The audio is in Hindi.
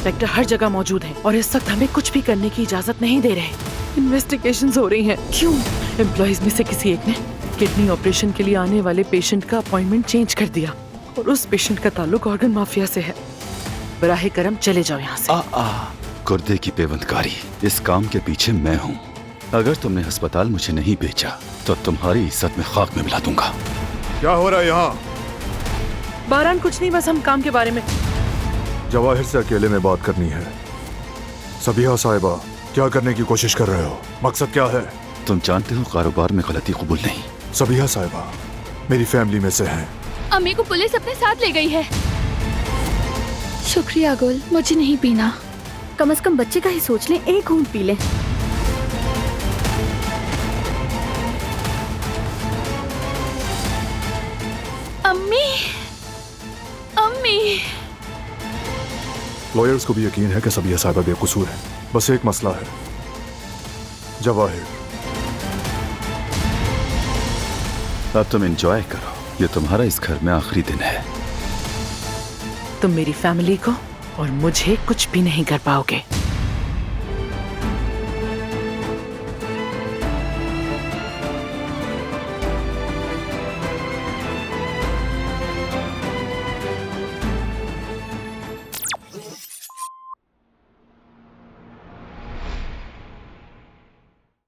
इंस्पेक्टर हर जगह मौजूद हैं और इस वक्त हमें कुछ भी करने की इजाजत नहीं दे रहे। इन्वेस्टिगेशंस हो रही हैं। क्यों? एम्प्लॉइज में से किसी एक ने किडनी ऑपरेशन के लिए आने वाले पेशेंट का अपॉइंटमेंट चेंज कर दिया और उस पेशेंट का ताल्लुक ऑर्गन माफिया से है। बराहे करम चले जाओ यहाँ से। गुर्दे की पेवंदकारी, इस काम के पीछे मैं हूँ। अगर तुमने अस्पताल मुझे नहीं बेचा तो तुम्हारी इज्जत में खाक में मिला दूंगा। क्या हो रहा है यहाँ? बारान कुछ नहीं, बस हम काम के बारे में। जवाहिर से अकेले में बात करनी है। सबिहा साहिबा, क्या करने की कोशिश कर रहे हो? मकसद क्या है? तुम जानते हो कारोबार में गलती कबूल नहीं। सबिहा साहिबा मेरी फैमिली में से हैं। अम्मी को पुलिस अपने साथ ले गई है। शुक्रिया गुल, मुझे नहीं पीना। कम से कम बच्चे का ही सोच लें, एक घूंट पी लें। अम्मी, अम्मी। लॉयर्स को भी यकीन है कि सबिहा साहिबा बेकसूर है। बस एक मसला है, जवाहिर। अब तुम एंजॉय करो, ये तुम्हारा इस घर में आखिरी दिन है। तुम मेरी फैमिली को और मुझे कुछ भी नहीं कर पाओगे।